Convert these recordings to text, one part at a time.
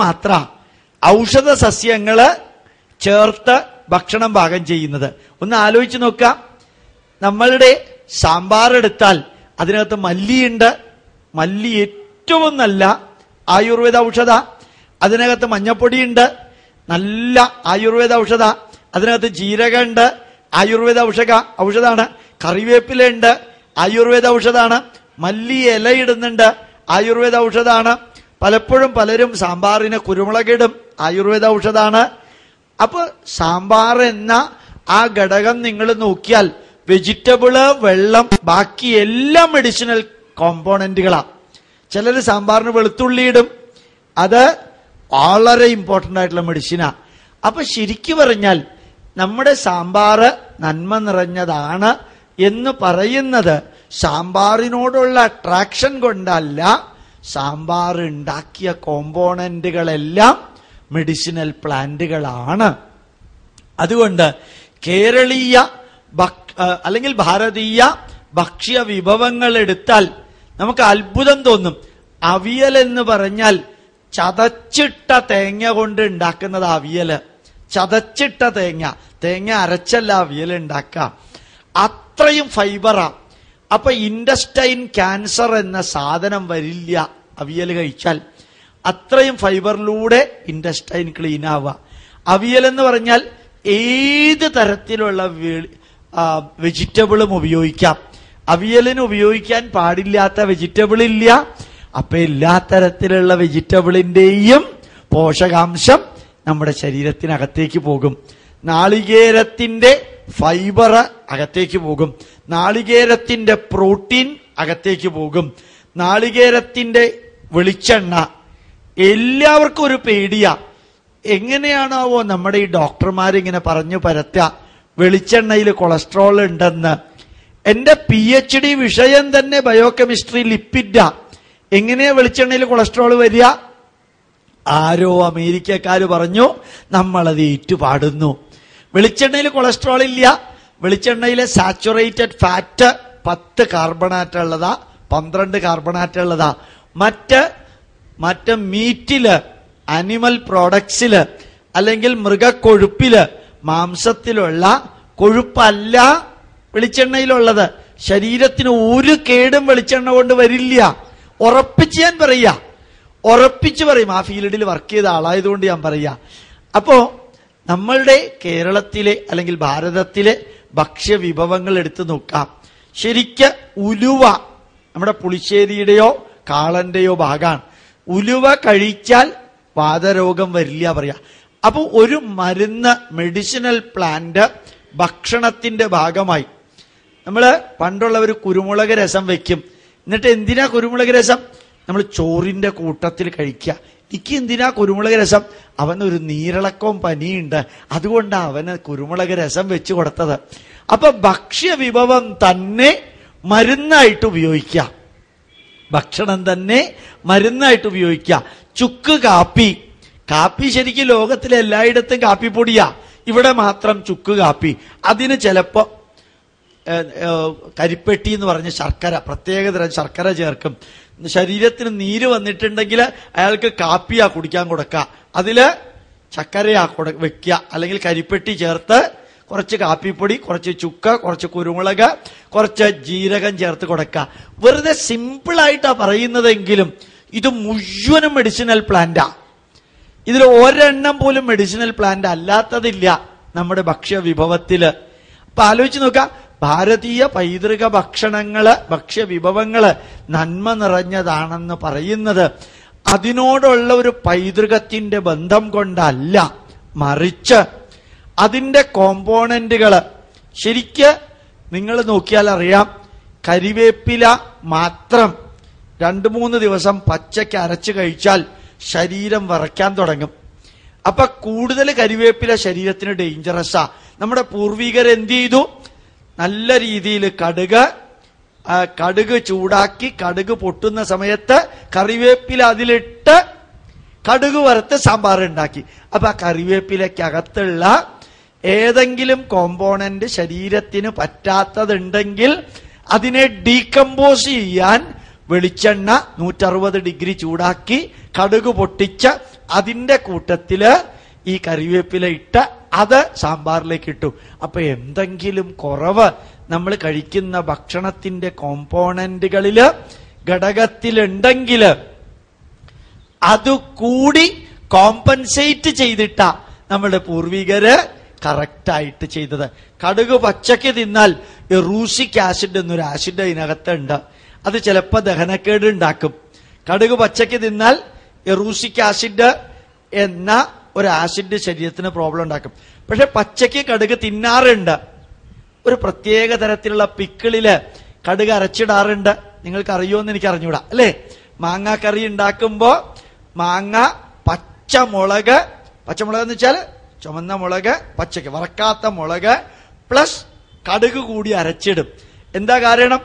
മാത്ര ഔഷധ സസ്യങ്ങള് ചേർത്ത് ഭക്ഷണം പാകം ചെയ്യുന്നത്. ഒന്ന് ആലോചിച്ച് നോക്കാം. നമ്മളുടെ സാമ്പാർ എടുത്താൽ അതിനകത്ത് മല്ലിയുണ്ട്. മല്ലി ഏറ്റവും നല്ല ആയുർവേദ ഔഷധ. അതിനകത്ത് മഞ്ഞപ്പൊടിയുണ്ട്, നല്ല ആയുർവേദ ഔഷധ. അതിനകത്ത് ജീരകമുണ്ട്, ആയുർവേദ ഔഷധാണ്. കറിവേപ്പില ഉണ്ട്, ആയുർവേദ ഔഷധാണ്. മല്ലി ഇല ഇടുന്നുണ്ട്, ആയുർവേദ ഔഷധാണ്. പലപ്പോഴും പലരും സാമ്പാറിന് കുരുമുളകിടും, ആയുർവേദ ഔഷധാണ്. അപ്പൊ സാമ്പാർ എന്ന ആ ഘടകം നിങ്ങൾ നോക്കിയാൽ വെജിറ്റബിള്, വെള്ളം, ബാക്കി എല്ലാം മെഡിസിനൽ കോമ്പോണന്റുകളാ. ചിലർ സാമ്പാറിന് വെളുത്തുള്ളി ഇടും, അത് വളരെ ഇമ്പോർട്ടൻ്റ് ആയിട്ടുള്ള മെഡിസിനാ. അപ്പൊ ശരിക്കു പറഞ്ഞാൽ നമ്മുടെ സാമ്പാർ നന്മ നിറഞ്ഞതാണ് എന്ന് പറയുന്നത് സാമ്പാറിനോടുള്ള അട്രാക്ഷൻ കൊണ്ടല്ല, സാമ്പാർ ഉണ്ടാക്കിയ കോമ്പോണന്റുകളെല്ലാം മെഡിസിനൽ പ്ലാന്റുകളാണ്. അതുകൊണ്ട് കേരളീയ അല്ലെങ്കിൽ ഭാരതീയ ഭക്ഷ്യ വിഭവങ്ങൾ എടുത്താൽ നമുക്ക് അത്ഭുതം തോന്നും. അവിയൽ എന്ന് പറഞ്ഞാൽ ചതച്ചിട്ട തേങ്ങ കൊണ്ട് ഉണ്ടാക്കുന്നത് അവിയല്. ചതച്ചിട്ട തേങ്ങ അരച്ചല്ല അവിയൽ ഉണ്ടാക്കാം. അത്രയും ഫൈബറാ. അപ്പൊ ഇൻഡസ്റ്റൈൻ ക്യാൻസർ എന്ന സാധനം വരില്ല അവിയൽ കഴിച്ചാൽ. അത്രയും ഫൈബറിലൂടെ ഇൻഡസ്റ്റൈൻ ക്ലീൻ ആവുക. അവിയൽ എന്ന് പറഞ്ഞാൽ ഏത് തരത്തിലുള്ള വെജിറ്റബിളും ഉപയോഗിക്കാം. അവിയലിന് ഉപയോഗിക്കാൻ പാടില്ലാത്ത വെജിറ്റബിൾ ഇല്ല. അപ്പൊ എല്ലാ തരത്തിലുള്ള വെജിറ്റബിളിന്റെയും പോഷകാംശം നമ്മുടെ ശരീരത്തിനകത്തേക്ക് പോകും. നാളികേരത്തിന്റെ ഫൈബർ അകത്തേക്ക് പോകും, നാളികേരത്തിന്റെ പ്രോട്ടീൻ അകത്തേക്ക് പോകും, നാളികേരത്തിന്റെ വെളിച്ചെണ്ണ. എല്ലാവർക്കും ഒരു പേടിയാ, എങ്ങനെയാണാവോ നമ്മുടെ ഈ ഡോക്ടർമാരിങ്ങനെ പറഞ്ഞു പരത്തുക വെളിച്ചെണ്ണയിൽ കൊളസ്ട്രോൾ ഉണ്ടെന്ന്. എന്റെ PhD വിഷയം തന്നെ ബയോകെമിസ്ട്രി, ലിപ്പിഡാ. എങ്ങനെയാ വെളിച്ചെണ്ണയിൽ കൊളസ്ട്രോൾ വരിക? ആരോ അമേരിക്കക്കാര് പറഞ്ഞു, നമ്മളത് ഏറ്റുപാടുന്നു. വെളിച്ചെണ്ണയിൽ കൊളസ്ട്രോൾ ഇല്ല. വെളിച്ചെണ്ണയിലെ സാച്ചുറേറ്റഡ് ഫാറ്റ് 10 കാർബണാറ്റ് ഉള്ളതാ, 12 കാർബണാറ്റ് ഉള്ളതാ. മറ്റ് മീറ്റില്, അനിമൽ പ്രോഡക്ട്സില്, അല്ലെങ്കിൽ മൃഗക്കൊഴുപ്പില്, മാംസത്തിലുള്ള കൊഴുപ്പല്ല വെളിച്ചെണ്ണയിലുള്ളത്. ശരീരത്തിന് ഒരു കേടും വെളിച്ചെണ്ണ കൊണ്ട് വരില്ല. ഉറപ്പിച്ച് ഞാൻ പറയാ, ഉറപ്പിച്ച് പറയും. ആ ഫീൽഡിൽ വർക്ക് ചെയ്ത ആളായതുകൊണ്ട് ഞാൻ പറയാ. അപ്പോ നമ്മളുടെ കേരളത്തിലെ അല്ലെങ്കിൽ ഭാരതത്തിലെ ഭക്ഷ്യ വിഭവങ്ങൾ എടുത്തു നോക്കാം. ശരിക്ക് ഉലുവ നമ്മുടെ പുളിശ്ശേരിയുടെയോ കാളന്റെയോ ഭാഗമാണ്. ഉലുവ കഴിച്ചാൽ വാതരോഗം വരില്ല പറയാ. അപ്പൊ ഒരു മരുന്ന്, മെഡിസിനൽ പ്ലാന്റ് ഭക്ഷണത്തിന്റെ ഭാഗമായി. നമ്മള് പണ്ടുള്ളവർ കുരുമുളക് രസം വെക്കും. എന്നിട്ട് എന്തിനാ കുരുമുളക് രസം? നമ്മൾ ചോറിന്റെ കൂട്ടത്തിൽ കഴിക്കുക. എനിക്ക് എന്തിനാ കുരുമുളക് രസം? അവനൊരു നീരിളക്കവും പനിയുണ്ട്, അതുകൊണ്ടാണ് അവന് കുരുമുളക് രസം വെച്ചു കൊടുത്തത്. അപ്പൊ ഭക്ഷ്യ വിഭവം തന്നെ മരുന്നായിട്ട് ഉപയോഗിക്കാം. ഭക്ഷണം തന്നെ മരുന്നായിട്ട് ഉപയോഗിക്കുക. ചുക്ക് കാപ്പി ശരിക്കും ലോകത്തിലെ എല്ലായിടത്തും കാപ്പിപ്പൊടിയാ, ഇവിടെ മാത്രം ചുക്ക് കാപ്പി. അതിന് ചിലപ്പോ കരിപ്പെട്ടി എന്ന് പറഞ്ഞ ശർക്കര, പ്രത്യേകതരം ശർക്കര ചേർക്കും. ശരീരത്തിന് നീര് വന്നിട്ടുണ്ടെങ്കിൽ അയാൾക്ക് കാപ്പിയാ കുടിക്കാൻ കൊടുക്കുക, അതില് ചക്കരയാ വെക്കുക, അല്ലെങ്കിൽ കരിപ്പെട്ടി ചേർത്ത് കുറച്ച് കാപ്പിപ്പൊടി, കുറച്ച് ചുക്ക്, കുറച്ച് കുരുമുളക്, കുറച്ച് ജീരകം ചേർത്ത് കൊടുക്കുക. വെറുതെ സിമ്പിളായിട്ടാ പറയുന്നതെങ്കിലും ഇത് മുഴുവനും മെഡിസിനൽ പ്ലാന്റാ. ഇതിൽ ഒരെണ്ണം പോലും മെഡിസിനൽ പ്ലാന്റ് അല്ലാത്തതില്ല നമ്മുടെ ഭക്ഷ്യ വിഭവത്തില്. അപ്പൊ ആലോചിച്ച് നോക്കാം, ഭാരതീയ പൈതൃക ഭക്ഷ്യ വിഭവങ്ങള് നന്മ നിറഞ്ഞതാണെന്ന് പറയുന്നത് അതിനോടുള്ള ഒരു പൈതൃകത്തിന്റെ ബന്ധം കൊണ്ടല്ല, മറിച്ച് അതിന്റെ കോമ്പോണന്റുകള്. ശരിക്ക് നിങ്ങൾ നോക്കിയാൽ അറിയാം, കരിവേപ്പില മാത്രം 2-3 ദിവസം പച്ചയ്ക്ക് അരച്ച് കഴിച്ചാൽ ശരീരം വിറയ്ക്കാൻ തുടങ്ങും. അപ്പൊ കൂടുതൽ കരിവേപ്പില ശരീരത്തിന് ഡേഞ്ചറസാ. നമ്മുടെ പൂർവികർ എന്ത് ചെയ്തു? നല്ല രീതിയിൽ കടുക് ചൂടാക്കി, കടുക് പൊട്ടുന്ന സമയത്ത് കറിവേപ്പില അതിലിട്ട് കടുക് വറുത്ത് സാമ്പാർ ഉണ്ടാക്കി. അപ്പൊ ആ കറിവേപ്പിലക്കകത്തുള്ള ഏതെങ്കിലും കോമ്പോണന്റ് ശരീരത്തിന് പറ്റാത്തതുണ്ടെങ്കിൽ അതിനെ ഡീകമ്പോസ് ചെയ്യാൻ വെളിച്ചെണ്ണ 160 ഡിഗ്രി ചൂടാക്കി കടുക് പൊട്ടിച്ച് അതിന്റെ കൂട്ടത്തില് ഈ കറിവേപ്പില ഇട്ട് അത് സാമ്പാറിലേക്ക് ഇട്ടു. അപ്പൊ എന്തെങ്കിലും കുറവ് നമ്മൾ കഴിക്കുന്ന ഭക്ഷണത്തിന്റെ കോമ്പോണന്റുകളില് ഘടകത്തിലുണ്ടെങ്കില് അതുകൂടി കോമ്പൻസേറ്റ് ചെയ്തിട്ട നമ്മുടെ പൂർവികര് കറക്റ്റായിട്ട് ചെയ്തത്. കടുക് പച്ചക്ക് തിന്നാൽ റൂസിക് ആസിഡ് എന്നൊരു ആസിഡ് അതിനകത്തുണ്ട്. അത് ചിലപ്പോൾ ദഹനക്കേട് ഉണ്ടാക്കും. കടുക് പച്ചക്ക് തിന്നാൽ റൂസിക് ആസിഡ് എന്ന ഒരു ആസിഡ് ശരീരത്തിന് പ്രോബ്ലം ഉണ്ടാക്കും. പക്ഷെ പച്ചക്ക് കടുക് തിന്നാറുണ്ട്. ഒരു പ്രത്യേക തരത്തിലുള്ള പിക്കിളില് കടുക് അരച്ചിടാറുണ്ട്. നിങ്ങൾക്ക് അറിയുമെന്ന് എനിക്ക് അറിഞ്ഞൂടാ അല്ലേ? മാങ്ങ കറി ഉണ്ടാക്കുമ്പോ മാങ്ങ പച്ചമുളക് എന്ന് വെച്ചാൽ ചുമന്ന മുളക്, പച്ചക്ക് വറക്കാത്ത മുളക് പ്ലസ് കടുക് കൂടി അരച്ചിടും. എന്താ കാരണം?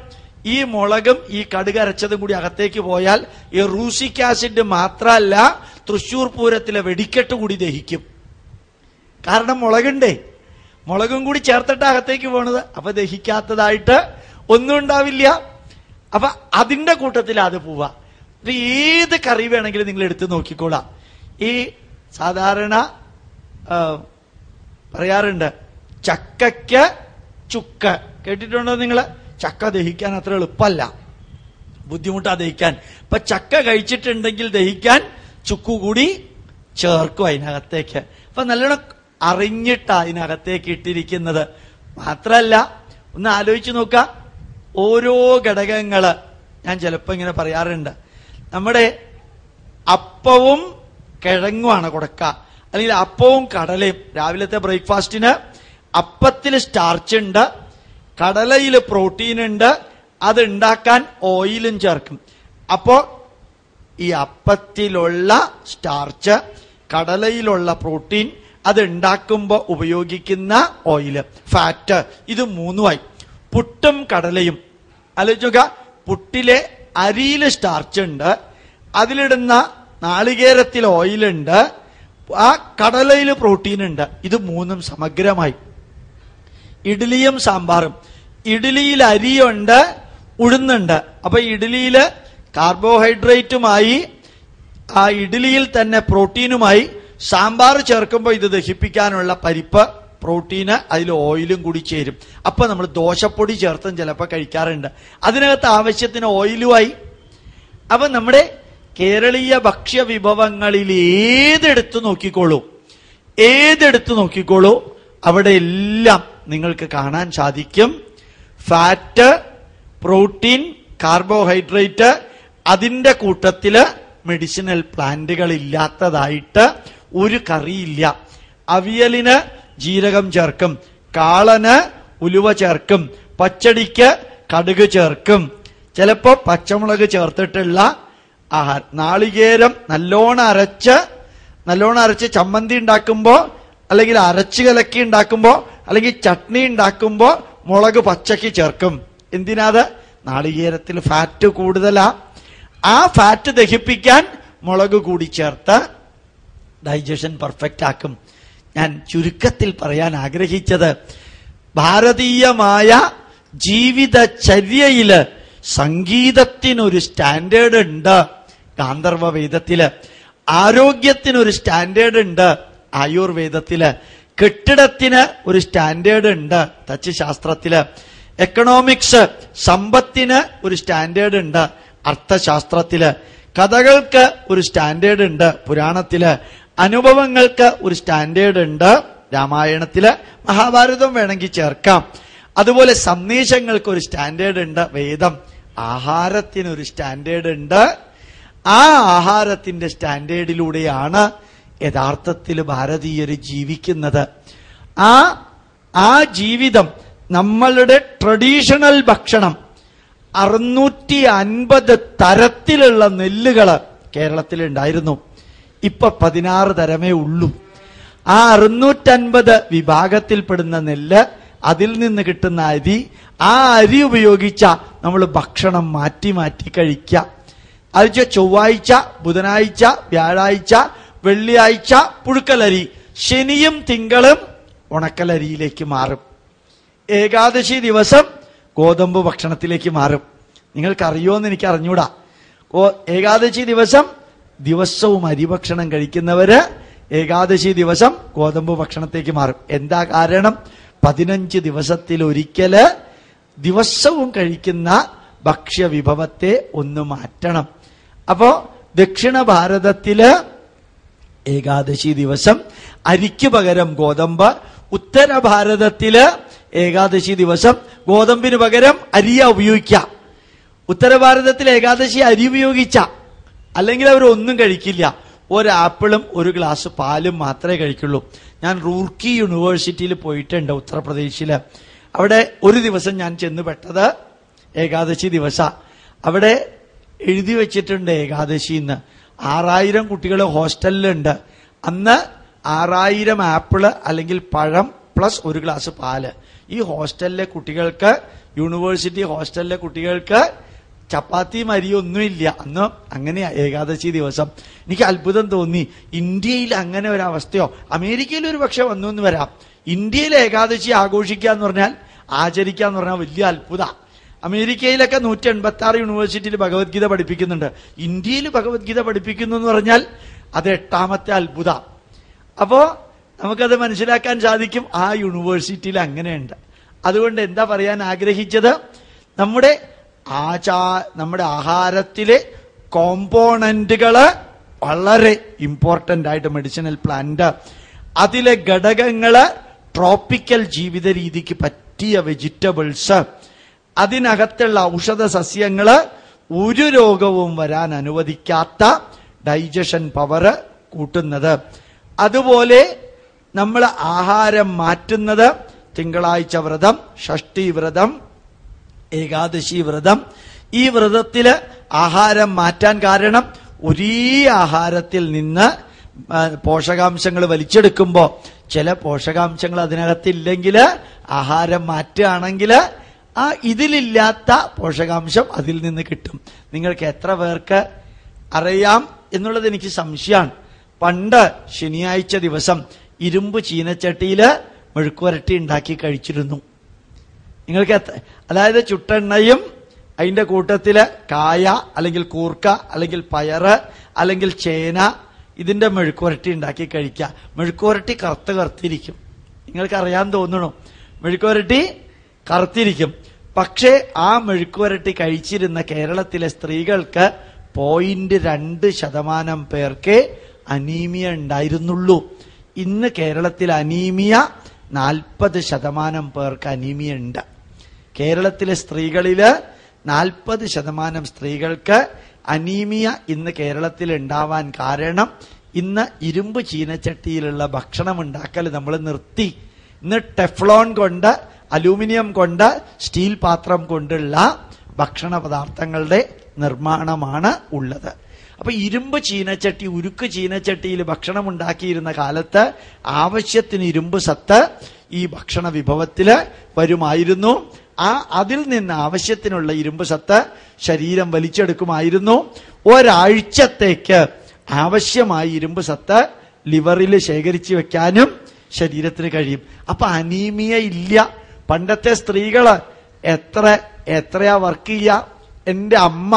ഈ മുളകും ഈ കടുക് അരച്ചതും കൂടി അകത്തേക്ക് പോയാൽ ഈ റൂസിക് ആസിഡ് മാത്രമല്ല തൃശ്ശൂർ പൂരത്തിലെ വെടിക്കെട്ട് കൂടി ദഹിക്കും. കാരണം മുളകും കൂടി ചേർത്തിട്ട് അകത്തേക്ക് പോണത്. അപ്പൊ ദഹിക്കാത്തതായിട്ട് ഒന്നും ഉണ്ടാവില്ല. അപ്പൊ അതിന്റെ കൂട്ടത്തിൽ അത് പോവാ. ഏത് കറി വേണമെങ്കിലും നിങ്ങൾ എടുത്ത് നോക്കിക്കോളാം. ഈ സാധാരണ പറയാറുണ്ട് ചക്കയ്ക്ക് ചുക്ക്, കേട്ടിട്ടുണ്ടോ നിങ്ങള്? ചക്ക ദഹിക്കാൻ അത്ര എളുപ്പമല്ല, ബുദ്ധിമുട്ടാ ദഹിക്കാൻ. ഇപ്പൊ ചക്ക കഴിച്ചിട്ടുണ്ടെങ്കിൽ ദഹിക്കാൻ ചുക്കു കൂടി ചേർക്കും അതിനകത്തേക്ക്. അപ്പൊ നല്ലോണം അറിഞ്ഞിട്ടാ അതിനകത്തേക്ക് ഇട്ടിരിക്കുന്നത്. മാത്രല്ല, ഒന്ന് ആലോചിച്ച് നോക്കാം, ഓരോ ഘടകങ്ങള് ഞാൻ ചിലപ്പോ ഇങ്ങനെ പറയാറുണ്ട്. നമ്മുടെ അപ്പവും കിഴങ്ങുമാണ് കൊടുക്കുക, അല്ലെങ്കിൽ അപ്പവും കടലയും. രാവിലത്തെ ബ്രേക്ക്ഫാസ്റ്റിന് അപ്പത്തിൽ സ്റ്റാർച്ച് ഉണ്ട്, കടലയിൽ പ്രോട്ടീൻ ഉണ്ട്, അത് ഉണ്ടാക്കാൻ ഓയിലും ചേർക്കും. അപ്പോ ഈ അപ്പത്തിലുള്ള സ്റ്റാർച്ച്, കടലയിലുള്ള പ്രോട്ടീൻ, അത് ഉണ്ടാക്കുമ്പോൾ ഉപയോഗിക്കുന്ന ഓയില്, ഫാറ്റ്, ഇത് മൂന്നുമായി. പുട്ടും കടലയും ആലോചിക്കുക. പുട്ടിലെ അരിയിൽ സ്റ്റാർച്ച് ഉണ്ട്, അതിലിടുന്ന നാളികേരത്തിൽ ഓയിലുണ്ട്, ആ കടലയിൽ പ്രോട്ടീൻ ഉണ്ട്. ഇത് മൂന്നും സമഗ്രമായി. ഇഡ്ഡലിയും സാമ്പാറും, ഇഡ്ഡലിയിൽ അരിയുണ്ട്, ഉഴുന്നുണ്ട്. അപ്പൊ ഇഡ്ഡലിയില് കാർബോഹൈഡ്രേറ്റുമായി, ആ ഇഡ്ഡലിയിൽ തന്നെ പ്രോട്ടീനുമായി. സാമ്പാർ ചേർക്കുമ്പോൾ ഇത് ദഹിപ്പിക്കാനുള്ള പരിപ്പ്, പ്രോട്ടീന്, അതിൽ ഓയിലും കൂടി ചേരും. അപ്പൊ നമ്മൾ ദോശപ്പൊടി ചേർത്തും ചിലപ്പോൾ കഴിക്കാറുണ്ട്. അതിനകത്ത് ആവശ്യത്തിന് ഓയിലുമായി. അപ്പൊ നമ്മുടെ കേരളീയ ഭക്ഷ്യ വിഭവങ്ങളിൽ ഏതെടുത്ത് നോക്കിക്കോളൂ, അവിടെ എല്ലാം നിങ്ങൾക്ക് കാണാൻ സാധിക്കും ഫാറ്റ്, പ്രോട്ടീൻ, കാർബോഹൈഡ്രേറ്റ്. അതിന്റെ കൂട്ടത്തില് മെഡിസിനൽ പ്ലാന്റുകൾ ഇല്ലാത്തതായിട്ട് ഒരു കറിയില്ല. അവിയലിന് ജീരകം ചേർക്കും, കാളന് ഉലുവ ചേർക്കും, പച്ചടിക്ക് കടുക് ചേർക്കും, ചിലപ്പോ പച്ചമുളക് ചേർത്തിട്ടുള്ള ആഹാരം. നാളികേരം നല്ലോണം അരച്ച് ചമ്മന്തി ഉണ്ടാക്കുമ്പോ, അല്ലെങ്കിൽ അരച്ചു കലക്കി ഉണ്ടാക്കുമ്പോ, അല്ലെങ്കിൽ ചട്നി ഉണ്ടാക്കുമ്പോ മുളക് പച്ചക്ക് ചേർക്കും. എന്തിനാത്? നാളികേരത്തിൽ ഫാറ്റ് കൂടുതലാ. ആ ഫാറ്റ് ദഹിപ്പിക്കാൻ മുളക് കൂടി ചേർത്ത് ഡൈജഷൻ പെർഫെക്റ്റ് ആക്കും. ഞാൻ ചുരുക്കത്തിൽ പറയാൻ ആഗ്രഹിച്ചത്, ഭാരതീയമായ ജീവിതചര്യയില് സംഗീതത്തിനൊരു സ്റ്റാൻഡേർഡ് ഉണ്ട് ഗാന്ധർവ വേദത്തില്, ആരോഗ്യത്തിനൊരു സ്റ്റാൻഡേർഡ് ഉണ്ട് ആയുർവേദത്തില്, കെട്ടിടത്തിന് ഒരു സ്റ്റാൻഡേർഡ് ഉണ്ട് തച്ചുശാസ്ത്രത്തില്, എക്കണോമിക്സ് സമ്പത്തിന് ഒരു സ്റ്റാൻഡേർഡ് ഉണ്ട് അർത്ഥശാസ്ത്രത്തില്, കഥകൾക്ക് ഒരു സ്റ്റാൻഡേർഡ് ഉണ്ട് പുരാണത്തില്, അനുഭവങ്ങൾക്ക് ഒരു സ്റ്റാൻഡേർഡ് ഉണ്ട് രാമായണത്തില്, മഹാഭാരതം വേണമെങ്കിൽ ചേർക്കാം. അതുപോലെ സന്ദേശങ്ങൾക്ക് ഒരു സ്റ്റാൻഡേർഡ് ഉണ്ട് വേദം. ആഹാരത്തിനൊരു സ്റ്റാൻഡേർഡ് ഉണ്ട്. ആ ആഹാരത്തിന്റെ സ്റ്റാൻഡേർഡിലൂടെയാണ് യഥാർത്ഥത്തിൽ ഭാരതീയര് ജീവിക്കുന്നത്. ആ ജീവിതം, നമ്മളുടെ ട്രഡീഷണൽ ഭക്ഷണം, 650 തരത്തിലുള്ള നെല്ലുകള് കേരളത്തിലുണ്ടായിരുന്നു. ഇപ്പൊ 16 തരമേ ഉള്ളൂ. ആ 650 വിഭാഗത്തിൽപ്പെടുന്ന നെല്ല്, അതിൽ നിന്ന് കിട്ടുന്ന അരി, ആ അരി ഉപയോഗിച്ച നമ്മൾ ഭക്ഷണം മാറ്റി കഴിക്കാം. ആഴ്ച ചൊവ്വാഴ്ച, ബുധനാഴ്ച, വ്യാഴാഴ്ച, വെള്ളിയാഴ്ച പുഴുക്കലരി, ശനിയും തിങ്കളും ഉണക്കലരിയിലേക്ക് മാറും. ഏകാദശി ദിവസം ഗോതമ്പ് ഭക്ഷണത്തിലേക്ക് മാറും. നിങ്ങൾക്കറിയോന്ന് എനിക്ക് അറിഞ്ഞൂടാ. ഏകാദശി ദിവസം ദിവസവും അരിഭക്ഷണം കഴിക്കുന്നവര് ഏകാദശി ദിവസം ഗോതമ്പ് ഭക്ഷണത്തേക്ക് മാറും. എന്താ കാരണം? 15 ദിവസത്തിലൊരിക്കല് ദിവസവും കഴിക്കുന്ന ഭക്ഷ്യവിഭവത്തെ ഒന്ന് മാറ്റണം. അപ്പോ ദക്ഷിണ ഭാരതത്തില് ഏകാദശി ദിവസം അരിക്ക് പകരം ഗോതമ്പ്, ഉത്തര ഭാരതത്തില് ഏകാദശി ദിവസം ഗോതമ്പിന് പകരം അരിയ ഉപയോഗിക്കാം. ഉത്തര ഭാരതത്തിൽ ഏകാദശി അരി ഉപയോഗിച്ച, അല്ലെങ്കിൽ അവരൊന്നും കഴിക്കില്ല. ഒരാപ്പിളും ഒരു ഗ്ലാസ് പാലും മാത്രമേ കഴിക്കുള്ളൂ. ഞാൻ റൂർക്കി യൂണിവേഴ്സിറ്റിയിൽ പോയിട്ടുണ്ട്, ഉത്തർപ്രദേശില്. അവിടെ ഒരു ദിവസം ഞാൻ ചെന്ന് പെട്ടത് ഏകാദശി ദിവസ. അവിടെ എഴുതി വെച്ചിട്ടുണ്ട് ഏകാദശി എന്ന്. 6000 കുട്ടികൾ ഹോസ്റ്റലിലുണ്ട്. അന്ന് 6000 ആപ്പിള് അല്ലെങ്കിൽ പഴം പ്ലസ് ഒരു ഗ്ലാസ് പാല്. ഈ ഹോസ്റ്റലിലെ കുട്ടികൾക്ക്, യൂണിവേഴ്സിറ്റി ഹോസ്റ്റലിലെ കുട്ടികൾക്ക് ചപ്പാത്തിയും അരിയൊന്നുമില്ല. അന്ന് അങ്ങനെയാ ഏകാദശി ദിവസം. എനിക്ക് അത്ഭുതം തോന്നി. ഇന്ത്യയിൽ അങ്ങനെ ഒരവസ്ഥയോ? അമേരിക്കയിൽ ഒരു പക്ഷെ വന്നു എന്ന് വരാം. ഇന്ത്യയിൽ ഏകാദശി ആഘോഷിക്കുക എന്ന് പറഞ്ഞാൽ, ആചരിക്കുക എന്ന് പറഞ്ഞാൽ വലിയ അത്ഭുത. അമേരിക്കയിലൊക്കെ 186 യൂണിവേഴ്സിറ്റിയിൽ ഭഗവത്ഗീത പഠിപ്പിക്കുന്നുണ്ട്. ഇന്ത്യയിൽ ഭഗവത്ഗീത പഠിപ്പിക്കുന്നു എന്ന് പറഞ്ഞാൽ അത് 8ാമത്തെ അത്ഭുത. അപ്പോ നമുക്കത് മനസ്സിലാക്കാൻ സാധിക്കും. ആ യൂണിവേഴ്സിറ്റിയിൽ അങ്ങനെയുണ്ട്. അതുകൊണ്ട് എന്താ പറയാൻ ആഗ്രഹിച്ചത്? നമ്മുടെ ആഹാരത്തിലെ കോമ്പോണന്റുകള് വളരെ ഇമ്പോർട്ടന്റ് ആയിട്ട്, മെഡിസിനൽ പ്ലാന്റ്, അതിലെ ഘടകങ്ങള്, ട്രോപ്പിക്കൽ ജീവിത രീതിക്ക് പറ്റിയ വെജിറ്റബിൾസ്, അതിനകത്തുള്ള ഔഷധ സസ്യങ്ങള്, ഒരു രോഗവും വരാൻ അനുവദിക്കാത്ത ഡൈജഷൻ പവർ കൂട്ടുന്നത്. അതുപോലെ നമ്മൾ ആഹാരം മാറ്റുന്നത് തിങ്കളാഴ്ച വ്രതം, ഷഷ്ഠി വ്രതം, ഏകാദശി വ്രതം. ഈ വ്രതത്തില് ആഹാരം മാറ്റാൻ കാരണം ഒരേ ആഹാരത്തിൽ നിന്ന് പോഷകാംശങ്ങൾ വലിച്ചെടുക്കുമ്പോൾ ചില പോഷകാംശങ്ങൾ അതിനകത്തില്ലെങ്കിൽ ആഹാരം മാറ്റുകയാണെങ്കിൽ ഇതിലില്ലാത്ത പോഷകാംശം അതിൽ നിന്ന് കിട്ടും. നിങ്ങൾക്ക് എത്ര പേർക്ക് അറിയാം എന്നുള്ളത് എനിക്ക് സംശയമാണ്. പണ്ട് ശനിയാഴ്ച ദിവസം ഇരുമ്പ് ചീനച്ചട്ടിയില് മെഴുക്കുവരട്ടി ഉണ്ടാക്കി കഴിച്ചിരുന്നു. നിങ്ങൾക്ക് അതായത് ചുട്ടെണ്ണയും അതിന്റെ കൂട്ടത്തില് കായ അല്ലെങ്കിൽ കൂർക്ക അല്ലെങ്കിൽ പയറ് അല്ലെങ്കിൽ ചേന, ഇതിന്റെ മെഴുക്കുവരട്ടി ഉണ്ടാക്കി കഴിക്കുക. മെഴുക്കുവരട്ടി കറുത്തിരിക്കും. നിങ്ങൾക്കറിയാൻ തോന്നണു, മെഴുക്കുവരട്ടി കറുത്തിരിക്കും. പക്ഷേ ആ മെഴുക്കുവരട്ടി കഴിച്ചിരുന്ന കേരളത്തിലെ സ്ത്രീകൾക്ക് 0.2% പേർക്ക് അനീമിയ ഉണ്ടായിരുന്നുള്ളൂ. ഇന്ന് കേരളത്തിൽ അനീമിയ 40% പേർക്ക് അനീമിയ ഉണ്ട്. കേരളത്തിലെ സ്ത്രീകളില് 40% സ്ത്രീകൾക്ക് അനീമിയ ഇന്ന് കേരളത്തിൽ ഉണ്ടാവാൻ കാരണം ഇന്ന് ഇരുമ്പ് ചീനച്ചട്ടിയിലുള്ള ഭക്ഷണം ഉണ്ടാക്കൽ നമ്മൾ നിർത്തി. ഇന്ന് ടെഫ്ലോൺ കൊണ്ട്, അലൂമിനിയം കൊണ്ട്, സ്റ്റീൽ പാത്രം കൊണ്ടുള്ള ഭക്ഷണ പദാർത്ഥങ്ങളുടെ നിർമ്മാണമാണ് ഉള്ളത്. അപ്പൊ ഇരുമ്പ് ചീനച്ചട്ടി, ഉരുക്ക് ചീനച്ചട്ടിയിൽ ഭക്ഷണം ഉണ്ടാക്കിയിരുന്ന കാലത്ത് ആവശ്യത്തിന് ഇരുമ്പ് സത്ത് ഈ ഭക്ഷണ വിഭവത്തില് വരുമായിരുന്നു. അതിൽ നിന്ന് ആവശ്യത്തിനുള്ള ഇരുമ്പ് സത്ത് ശരീരം വലിച്ചെടുക്കുമായിരുന്നു. ഒരാഴ്ചത്തേക്ക് ആവശ്യമായ ഇരുമ്പ് സത്ത് ലിവറിൽ ശേഖരിച്ചു വെക്കാനും ശരീരത്തിന് കഴിയും. അപ്പൊ അനീമിയ ഇല്ല. പണ്ടത്തെ സ്ത്രീകള് എത്രയാ വർക്ക് ചെയ്യുക? എന്റെ അമ്മ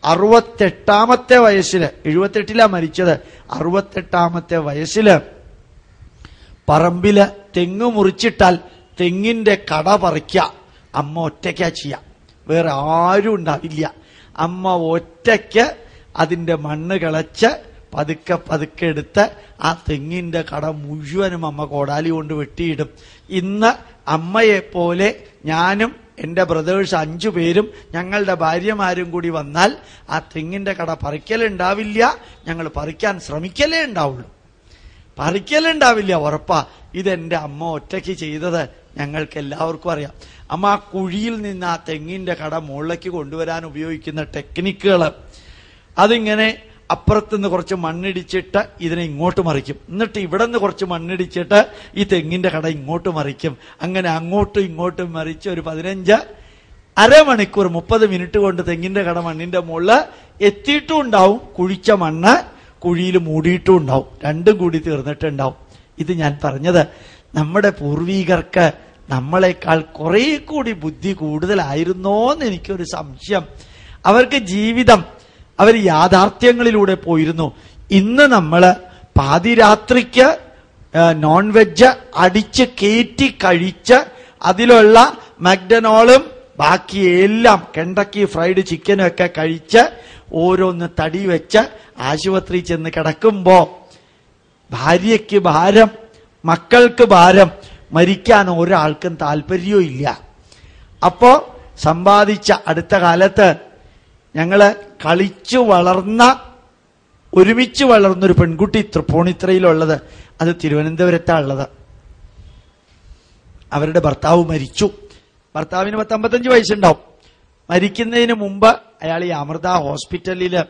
68ാമത്തെ വയസ്സില്, 78ലാ മരിച്ചത്, 68ാമത്തെ വയസ്സില് പറമ്പില് തെങ്ങ് മുറിച്ചിട്ടാൽ തെങ്ങിന്റെ കട പറിക്കുക അമ്മ ഒറ്റയ്ക്കാ ചെയ്യാം. വേറെ ആരും ഉണ്ടാവില്ല. അമ്മ ഒറ്റയ്ക്ക് അതിന്റെ മണ്ണ് കിളച്ച് പതുക്കെ എടുത്ത് ആ തെങ്ങിന്റെ കട മുഴുവനും അമ്മ കോടാലി കൊണ്ട് വെട്ടിയിടും. ഇന്ന് അമ്മയെപ്പോലെ ഞാനും എന്റെ ബ്രദേഴ്സ് 5 പേരും ഞങ്ങളുടെ ഭാര്യമാരും കൂടി വന്നാൽ ആ തെങ്ങിന്റെ കട പറിക്കലുണ്ടാവില്ല. ഞങ്ങൾ പറിക്കാൻ ശ്രമിക്കലേ ഉണ്ടാവുള്ളൂ. പറിക്കലുണ്ടാവില്ല, ഉറപ്പാ. ഇതെന്റെ അമ്മ ഒറ്റയ്ക്ക് ചെയ്തത് ഞങ്ങൾക്ക് എല്ലാവർക്കും അറിയാം. അമ്മ ആ കുഴിയിൽ നിന്ന് ആ തെങ്ങിന്റെ കട മുകളിലേക്ക് കൊണ്ടുവരാൻ ഉപയോഗിക്കുന്ന ടെക്നിക്കുകൾ, അതിങ്ങനെ അപ്പുറത്തുനിന്ന് കുറച്ച് മണ്ണിടിച്ചിട്ട് ഇതിനെ ഇങ്ങോട്ട് മറിക്കും. എന്നിട്ട് ഇവിടെ നിന്ന് കുറച്ച് മണ്ണിടിച്ചിട്ട് ഈ തെങ്ങിന്റെ കട ഇങ്ങോട്ട് മറിക്കും. അങ്ങനെ അങ്ങോട്ടും ഇങ്ങോട്ടും മറിച്ച് ഒരു 30 മിനിറ്റ് കൊണ്ട് തെങ്ങിന്റെ കട മണ്ണിന്റെ മുകളിൽ എത്തിയിട്ടും ഉണ്ടാവും. കുഴിച്ച മണ്ണ് കുഴിയിൽ മൂടിയിട്ടും ഉണ്ടാവും. രണ്ടും കൂടി തീർന്നിട്ടുണ്ടാവും. ഇത് ഞാൻ പറഞ്ഞത് നമ്മുടെ പൂർവീകർക്ക് നമ്മളെക്കാൾ കുറെ കൂടി ബുദ്ധി കൂടുതലായിരുന്നോന്ന് എനിക്കൊരു സംശയം. അവർക്ക് ജീവിതം അവർ യാഥാർത്ഥ്യങ്ങളിലൂടെ പോയിരുന്നു. ഇന്ന് നമ്മള് പാതിരാത്രിക്ക് നോൺ വെജ് അടിച്ച് കയറ്റി കഴിച്ച് അതിലുള്ള മക്ഡൊണാൾഡും ബാക്കി എല്ലാം കെണ്ടക്കി ഫ്രൈഡ് ചിക്കനും ഒക്കെ കഴിച്ച് ഓരോന്ന് തടി വെച്ച് ആശുപത്രി ചെന്ന് കിടക്കുമ്പോ ഭാര്യയ്ക്ക് ഭാരം, മക്കൾക്ക് ഭാരം, മരിക്കാൻ ഒരാൾക്കും താല്പര്യവും ഇല്ല. അപ്പോ സമ്പാദിച്ച അടുത്ത കാലത്ത് ഞങ്ങള് കളിച്ചു വളർന്ന ഒരുമിച്ച് വളർന്നൊരു പെൺകുട്ടി തൃപ്പൂണിത്തുറയിലുള്ളത്, അത് തിരുവനന്തപുരത്താണ് ഉള്ളത്. അവരുടെ ഭർത്താവ് മരിച്ചു. ഭർത്താവിന് 55 വയസ്സുണ്ടാവും. മരിക്കുന്നതിന് മുമ്പ് അയാൾ ഈ അമൃത ഹോസ്പിറ്റലില്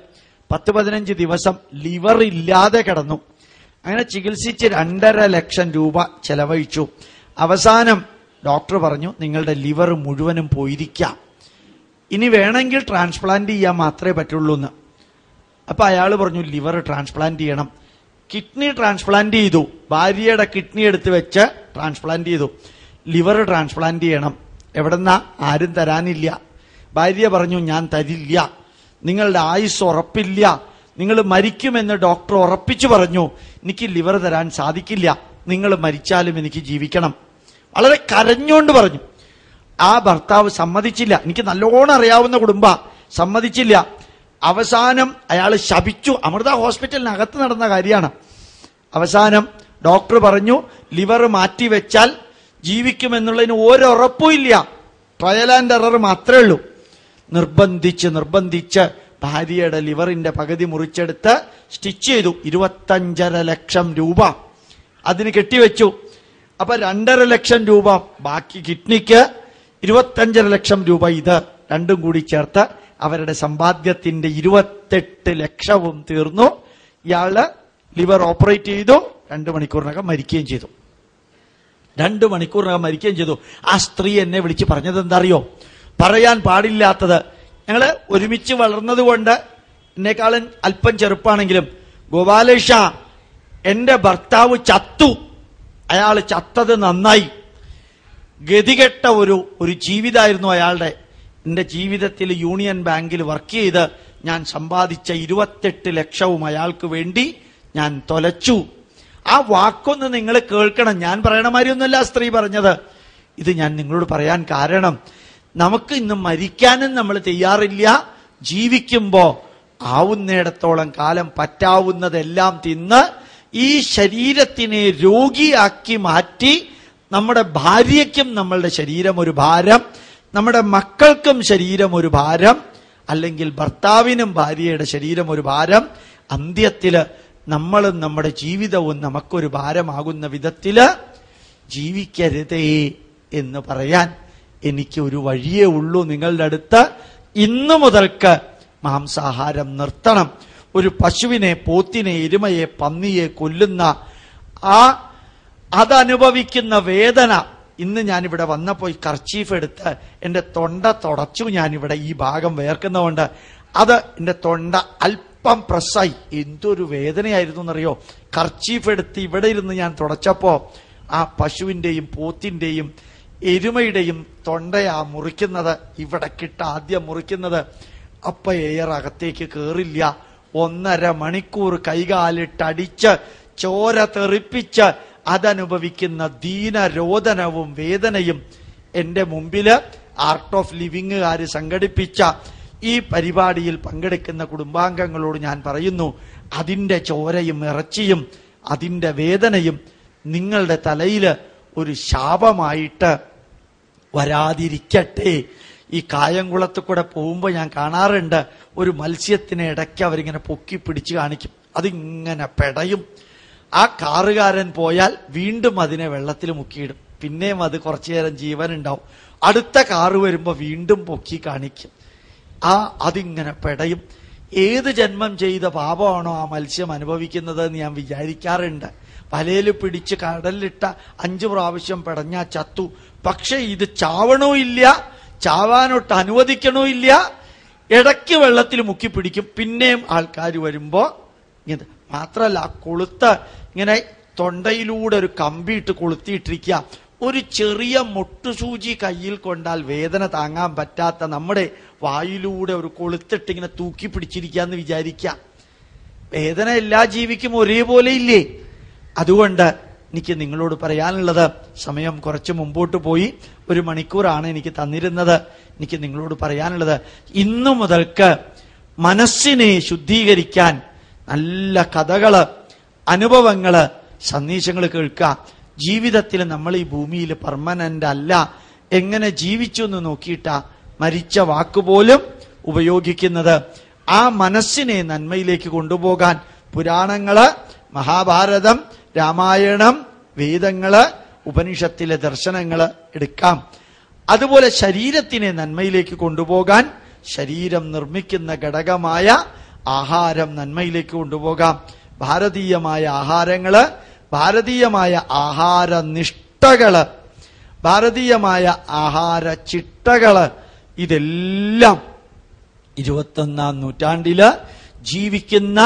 10-15 ദിവസം ലിവർ ഇല്ലാതെ കിടന്നു. അങ്ങനെ ചികിത്സിച്ച് 2.5 ലക്ഷം രൂപ ചെലവഴിച്ചു. അവസാനം ഡോക്ടർ പറഞ്ഞു, നിങ്ങളുടെ ലിവർ മുഴുവനും പോയിരിക്കാം, ഇനി വേണമെങ്കിൽ ട്രാൻസ്പ്ലാന്റ് ചെയ്യാൻ മാത്രമേ പറ്റുള്ളൂ എന്ന്. അപ്പൊ അയാൾ പറഞ്ഞു, ലിവർ ട്രാൻസ്പ്ലാന്റ് ചെയ്യണം. കിഡ്നി ട്രാൻസ്പ്ലാന്റ് ചെയ്തു. ഭാര്യയുടെ കിഡ്നി എടുത്ത് വെച്ച് ട്രാൻസ്പ്ലാന്റ് ചെയ്തു. ലിവർ ട്രാൻസ്പ്ലാന്റ് ചെയ്യണം. എവിടെന്നാ? ആരും തരാനില്ല. ഭാര്യ പറഞ്ഞു, ഞാൻ തരില്ല, നിങ്ങളുടെ ആയുസ് ഉറപ്പില്ല, നിങ്ങൾ മരിക്കുമെന്ന് ഡോക്ടർ ഉറപ്പിച്ചു പറഞ്ഞു, എനിക്ക് ലിവർ തരാൻ സാധിക്കില്ല, നിങ്ങൾ മരിച്ചാലും എനിക്ക് ജീവിക്കണം. വളരെ കരഞ്ഞുകൊണ്ട് പറഞ്ഞു. ആ ഭർത്താവ് സമ്മതിച്ചില്ല. എനിക്ക് നല്ലോണം അറിയാവുന്ന കുടുംബ, സമ്മതിച്ചില്ല. അവസാനം അയാൾ ശപിച്ചു. അമൃത ഹോസ്പിറ്റലിനകത്ത് നടന്ന കാര്യമാണ്. അവസാനം ഡോക്ടർ പറഞ്ഞു, ലിവർ മാറ്റിവെച്ചാൽ ജീവിക്കുമെന്നുള്ളതിന് ഒരുറപ്പും ഇല്ല, ട്രയൽ ആൻഡ് എറർ മാത്രമേ ഉള്ളൂ. നിർബന്ധിച്ച് ഭാര്യയുടെ ലിവറിന്റെ പകുതി മുറിച്ചെടുത്ത് സ്റ്റിച്ച് ചെയ്തു. 25.5 ലക്ഷം രൂപ അതിന് കെട്ടിവെച്ചു. അപ്പൊ 2.5 ലക്ഷം രൂപ ബാക്കി കിഡ്നിക്ക്, 25.5 ലക്ഷം രൂപ ഇത് രണ്ടും കൂടി ചേർത്ത് അവരുടെ സമ്പാദ്യത്തിന്റെ 28 ലക്ഷവും തീർന്നു. ഇയാള് ലിവർ ഓപ്പറേറ്റ് ചെയ്തു. 2 മണിക്കൂറിനകം മരിക്കുകയും ചെയ്തു. 2 മണിക്കൂറിനകം മരിക്കുകയും ചെയ്തു. ആ സ്ത്രീ എന്നെ വിളിച്ച് പറഞ്ഞത് എന്താ അറിയോ? പറയാൻ പാടില്ലാത്തത്. ഞങ്ങള് ഒരുമിച്ച് വളർന്നതുകൊണ്ട് എന്നെക്കാളും അല്പം ചെറുപ്പാണെങ്കിലും, ഗോപാലേഷ, എന്റെ ഭർത്താവ് ചത്തു, അയാൾ ചത്തത് നന്നായി, ഗതികെട്ട ഒരു ജീവിതമായിരുന്നു അയാളുടെ. എന്റെ ജീവിതത്തിൽ യൂണിയൻ ബാങ്കിൽ വർക്ക് ചെയ്ത് ഞാൻ സമ്പാദിച്ച 28 ലക്ഷവും അയാൾക്ക് വേണ്ടി ഞാൻ തൊലച്ചു. ആ വാക്കൊന്ന് നിങ്ങൾ കേൾക്കണം. ഞാൻ പറയണ മാതിരിയൊന്നുമല്ല സ്ത്രീ പറഞ്ഞത്. ഇത് ഞാൻ നിങ്ങളോട് പറയാൻ കാരണം, നമുക്ക് ഇന്ന് മരിക്കാനും നമ്മൾ തയ്യാറില്ല. ജീവിക്കുമ്പോ ആവുന്നിടത്തോളം കാലം പറ്റാവുന്നതെല്ലാം തിന്ന് ഈ ശരീരത്തിനെ രോഗിയാക്കി മാറ്റി, നമ്മുടെ ഭാര്യയ്ക്കും നമ്മളുടെ ശരീരം ഒരു ഭാരം, നമ്മുടെ മക്കൾക്കും ശരീരം ഒരു ഭാരം, അല്ലെങ്കിൽ ഭർത്താവിനും ഭാര്യയുടെ ശരീരം ഒരു ഭാരം, അന്ത്യത്തില് നമ്മളും നമ്മുടെ ജീവിതവും നമുക്കൊരു ഭാരമാകുന്ന വിധത്തില് ജീവിക്കരുതേ എന്ന് പറയാൻ എനിക്ക് ഒരു വഴിയേ ഉള്ളൂ. നിങ്ങളുടെ അടുത്ത് ഇന്നു മുതൽക്ക് മാംസാഹാരം നിർത്തണം. ഒരു പശുവിനെ, പോത്തിനെ, എരുമയെ, പന്നിയെ കൊല്ലുന്ന അതനുഭവിക്കുന്ന വേദന, ഇന്ന് ഞാനിവിടെ വന്നപ്പോൾ ഈ കർച്ചീഫ് എടുത്ത് എന്റെ തൊണ്ട തുടച്ചു. ഞാനിവിടെ ഈ ഭാഗം വേർക്കുന്നതുകൊണ്ട് അത് എന്റെ തൊണ്ട അല്പം പ്രസ്സായി. എന്തൊരു വേദനയായിരുന്നു എന്നറിയോ? കർച്ചീഫ് എടുത്ത് ഇവിടെ ഇരുന്ന് ഞാൻ തുടച്ചപ്പോ ആ പശുവിന്റെയും പോത്തിന്റെയും എരുമയുടെയും തൊണ്ടയാ മുറിക്കുന്നത്. ഇവിടെ കിട്ട ആദ്യം മുറിക്കുന്നത്. അപ്പൊ എയർ അകത്തേക്ക് കേറില്ല. 1.5 മണിക്കൂർ കൈകാലിട്ടടിച്ച് ചോര തെറിപ്പിച്ച് അതനുഭവിക്കുന്ന ദീനരോദനവും വേദനയും എന്റെ മുമ്പില് ആർട്ട് ഓഫ് ലിവിങ്ങുകാര് സംഘടിപ്പിച്ച ഈ പരിപാടിയിൽ പങ്കെടുക്കുന്ന കുടുംബാംഗങ്ങളോട് ഞാൻ പറയുന്നു, അതിന്റെ ചോരയും ഇറച്ചിയും അതിന്റെ വേദനയും നിങ്ങളുടെ തലയില് ഒരു ശാപമായിട്ട് വരാതിരിക്കട്ടെ. ഈ കായംകുളത്ത് കൂടെ പോകുമ്പോ ഞാൻ കാണാറുണ്ട്, ഒരു മത്സ്യത്തിനെ ഇടയ്ക്ക് അവരിങ്ങനെ പൊക്കി പിടിച്ച് കാണിക്കും. അതിങ്ങനെ പെടയും. ആ കാറുകാരൻ പോയാൽ വീണ്ടും അതിനെ വെള്ളത്തിൽ മുക്കിയിടും. പിന്നെയും അത് കുറച്ചു നേരം ജീവനുണ്ടാവും. അടുത്ത കാറ് വരുമ്പോ വീണ്ടും പൊക്കി കാണിക്കും. അതിങ്ങനെ പെടയും. ഏത് ജന്മം ചെയ്ത പാപമാണോ ആ മത്സ്യം അനുഭവിക്കുന്നത് എന്ന് ഞാൻ വിചാരിക്കാറുണ്ട്. വലയിൽ പിടിച്ച് കടലിലിട്ട 5 പ്രാവശ്യം പെടഞ്ഞാ ചത്തു. പക്ഷെ ഇത് ചാവണോ ഇല്ല, ചാവാനൊട്ട് അനുവദിക്കണോ ഇല്ല. ഇടയ്ക്ക് വെള്ളത്തിൽ മുക്കി പിടിക്കും. പിന്നെയും ആൾക്കാർ വരുമ്പോ മാത്രല്ല, കൊളുത്ത് ഇങ്ങനെ തൊണ്ടയിലൂടെ ഒരു കമ്പിയിട്ട് കൊളുത്തിയിട്ടിരിക്കുക. ഒരു ചെറിയ മുട്ടുസൂചി കയ്യിൽ കൊണ്ടാൽ വേദന താങ്ങാൻ പറ്റാത്ത നമ്മുടെ വായിലൂടെ ഒരു കൊളുത്തിട്ട് ഇങ്ങനെ തൂക്കി പിടിച്ചിരിക്കാന്ന് വിചാരിക്കാം. വേദന എല്ലാ ജീവിക്കും ഒരേപോലെ ഇല്ലേ? അതുകൊണ്ട് എനിക്ക് നിങ്ങളോട് പറയാനുള്ളത്, സമയം കുറച്ച് മുമ്പോട്ട് പോയി, 1 മണിക്കൂറാണ് എനിക്ക് തന്നിരുന്നത്. എനിക്ക് നിങ്ങളോട് പറയാനുള്ളത്, ഇന്നു മുതൽക്ക് മനസ്സിനെ ശുദ്ധീകരിക്കാൻ നല്ല കഥകള്, അനുഭവങ്ങള്, സന്ദേശങ്ങൾ കേൾക്കുക. ജീവിതത്തിൽ നമ്മൾ ഈ ഭൂമിയിൽ പെർമനന്റ് അല്ല. എങ്ങനെ ജീവിച്ചു എന്ന് നോക്കിയിട്ടാ മരിച്ച വാക്കുപോലും ഉപയോഗിക്കുന്നത്. ആ മനസ്സിനെ നന്മയിലേക്ക് കൊണ്ടുപോകാൻ പുരാണങ്ങള്, മഹാഭാരതം, രാമായണം, വേദങ്ങള്, ഉപനിഷത്തിലെ ദർശനങ്ങള് എടുക്കാം. അതുപോലെ ശരീരത്തിനെ നന്മയിലേക്ക് കൊണ്ടുപോകാൻ ശരീരം നിർമ്മിക്കുന്ന ഘടകമായ ആഹാരം നന്മയിലേക്ക് കൊണ്ടുപോകാം. ഭാരതീയമായ ആഹാരങ്ങള്, ഭാരതീയമായ ആഹാര നിഷ്ഠകള്, ഭാരതീയമായ ആഹാര ചിട്ടകള്, ഇതെല്ലാം 21ാം നൂറ്റാണ്ടില് ജീവിക്കുന്ന